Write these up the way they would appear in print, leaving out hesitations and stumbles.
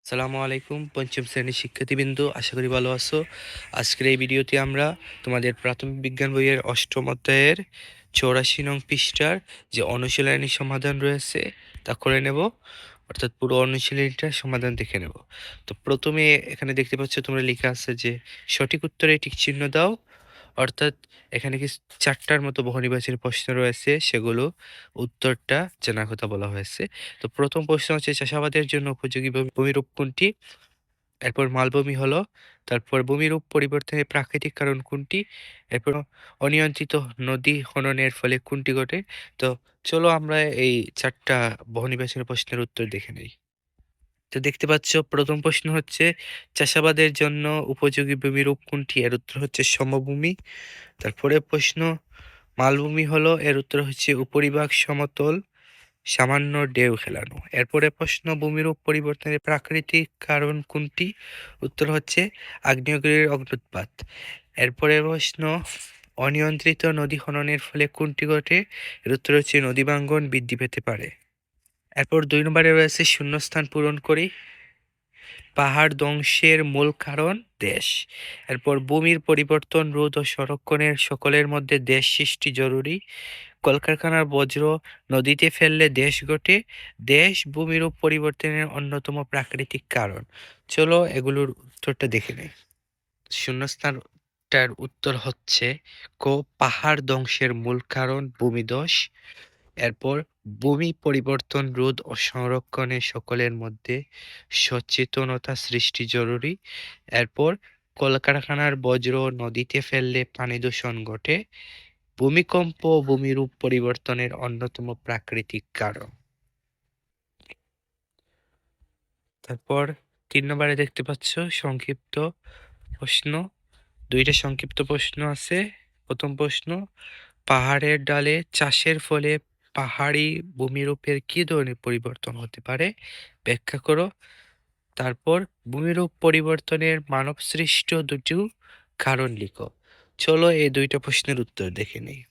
সালামু আলাইকুম পঞ্চম শ্রেণীর শিক্ষার্থীবৃন্দ, আশা করি ভালো আছো। আজকের এই ভিডিওতে আমরা তোমাদের প্রাথমিক বিজ্ঞান বইয়ের অষ্টম অধ্যায়ের 84 নং পৃষ্ঠার যে অনুশীলনী সমাধান রয়েছে তা করে নেব, অর্থাৎ পুরো অনুশীলনীটা সমাধান দেখে নেব। তো প্রথমে এখানে দেখতে পাচ্ছ তোমরা লেখা আছে যে সঠিক উত্তরে টিক চিহ্ন দাও, অর্থাৎ এখানে কি 4টার মতো বহুনির্বাচনী প্রশ্ন রয়েছে, সেগুলো উত্তরটা জানার কথা বলা হয়েছে। তো প্রথম প্রশ্ন হচ্ছে চাষাবাদের জন্য উপযোগী ভূমিরূপ কোনটি? এরপর মালভূমি হলো, তারপর ভূমিরূপ পরিবর্তনের প্রাকৃতিক কারণ কোনটি? এরপর অনিয়ন্ত্রিত নদী খননের ফলে কোনটি ঘটে? তো চলো আমরা এই 4টা বহুনির্বাচনী প্রশ্নের উত্তর দেখে নেই। তো দেখতে পাচ্ছ প্রথম প্রশ্ন হচ্ছে চাষাবাদের জন্য উপযোগী ভূমিরূপ কোনটি? এর উত্তর হচ্ছে সমভূমি। তারপরে প্রশ্ন মালভূমি হলো, এর উত্তর হচ্ছে উপরিভাগ সমতল, সামান্য ঢেউ খেলানো। এরপরে প্রশ্ন ভূমিরূপ পরিবর্তনের প্রাকৃতিক কারণ কোনটি? উত্তর হচ্ছে আগ্নেয়গিরির অগ্ন্যুৎপাত। এরপরে প্রশ্ন অনিয়ন্ত্রিত নদী খননের ফলে কোনটি ঘটে? এর উত্তর হচ্ছে নদী ভাঙ্গন বৃদ্ধি পেতে পারে। এরপর 2 নম্বরে রয়েছে শূন্যস্থান পূরণ করি। পাহাড় ধ্বংসের মূল কারণ দেশ। এরপর ভূমির পরিবর্তন রোধ ও সংরক্ষণের সকলের মধ্যে দেশ সৃষ্টি জরুরি। কলকারখানার বজ্র নদীতে ফেললে দেশ ঘটে। দেশ ভূমিরূপ পরিবর্তনের অন্যতম প্রাকৃতিক কারণ। চলো এগুলোর উত্তরটা দেখে নেই। শূন্যস্থানটার উত্তর হচ্ছে ক, পাহাড় ধ্বংসের মূল কারণ ভূমিধস। এরপর ভূমি পরিবর্তন রোধ ও সংরক্ষণে সকলের মধ্যে সচেতনতা সৃষ্টি জরুরি। এরপর কলকারখানার বজ্র নদীতে ফেললে পানি দূষণ ঘটে। ভূমিকম্প ভূমিরূপ পরিবর্তনের অন্যতম প্রাকৃতিক কারণ। তারপর 3 নম্বরে দেখতে পাচ্ছ সংক্ষিপ্ত প্রশ্ন। 2টা সংক্ষিপ্ত প্রশ্ন আছে। প্রথম প্রশ্ন, পাহাড়ের ডালে চাষের ফলে পাহাড়ি ভূমিরূপের কি ধরনের পরিবর্তন হতে পারে? ব্যাখ্যা করো। তারপর ভূমিরূপ পরিবর্তনের মানবসৃষ্ট দুটি কারণ লিখো। চলো এই 2টা প্রশ্নের উত্তর দেখে নিই।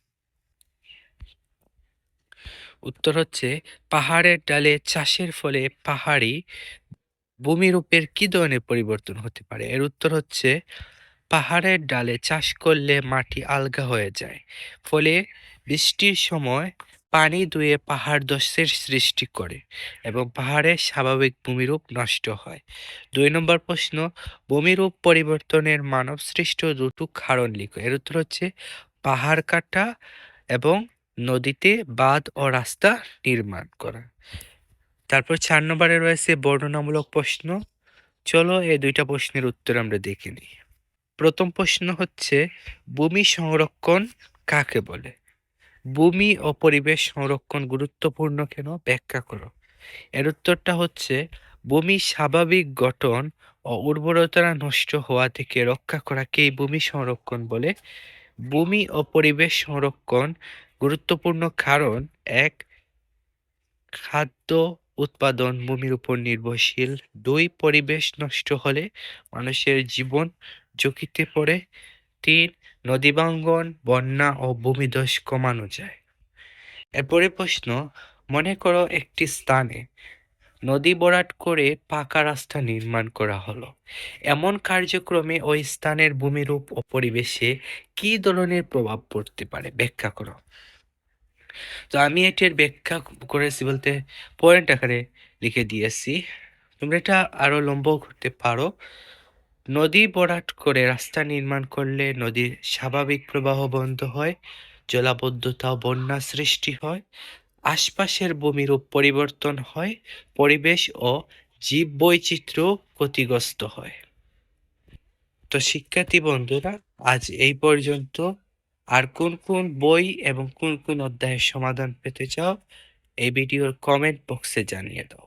উত্তর হচ্ছে পাহাড়ের ডালে চাষের ফলে পাহাড়ি ভূমিরূপের কি ধরনের পরিবর্তন হতে পারে? এর উত্তর হচ্ছে পাহাড়ের ডালে চাষ করলে মাটি আলগা হয়ে যায়, ফলে বৃষ্টির সময় পানি ধুয়ে পাহাড় ধসের সৃষ্টি করে এবং পাহাড়ের স্বাভাবিক ভূমিরূপ নষ্ট হয়। 2 নম্বর প্রশ্ন, ভূমিরূপ পরিবর্তনের মানবসৃষ্ট দুটো কারণ লিখো। এর উত্তর হচ্ছে পাহাড় কাটা এবং নদীতে বাঁধ ও রাস্তা নির্মাণ করা। তারপর 4 নম্বরে রয়েছে বর্ণনামূলক প্রশ্ন। চলো এই 2টা প্রশ্নের উত্তর আমরা দেখে নিই। প্রথম প্রশ্ন হচ্ছে ভূমি সংরক্ষণ কাকে বলে? ভূমি ও পরিবেশ সংরক্ষণ গুরুত্বপূর্ণ কেন? ব্যাখ্যা করো। এর উত্তরটা হচ্ছে ভূমির স্বাভাবিক গঠন ও উর্বরতা নষ্ট হওয়া থেকে রক্ষা করাকেই ভূমি সংরক্ষণ বলে। ভূমি ও পরিবেশ সংরক্ষণ গুরুত্বপূর্ণ কারণ 1, খাদ্য উৎপাদন ভূমির উপর নির্ভরশীল। 2, পরিবেশ নষ্ট হলে মানুষের জীবন ঝুঁকিতে পড়ে। 3, নদী ভাঙ্গন, বন্যা ও ভূমিধস কমানো যায়। এরপরে প্রশ্ন, মনে করো একটি স্থানে নদী ভরাট করে পাকা রাস্তা নির্মাণ করা হলো। এমন কার্যক্রমে ওই স্থানের ভূমিরূপ ও পরিবেশে কী ধরনের প্রভাব পড়তে পারে? ব্যাখ্যা করো। তো আমি এটির ব্যাখ্যা করেছি বলতে পয়েন্ট আকারে লিখে দিয়েছি, তোমরা এটা আরো লম্বাও করতে পারো। নদী ভরাট করে রাস্তা নির্মাণ করলে নদীর স্বাভাবিক প্রবাহ বন্ধ হয়, জলাবদ্ধতা ও বন্যা সৃষ্টি হয়, আশপাশের ভূমিরূপ পরিবর্তন হয়, পরিবেশ ও জীববৈচিত্র্য ক্ষতিগ্রস্ত হয়। তো শিক্ষার্থী বন্ধুরা, আজ এই পর্যন্ত। আর কোন কোন বই এবং কোন কোন অধ্যায়ের সমাধান পেতে চাও এই ভিডিওর কমেন্ট বক্সে জানিয়ে দাও।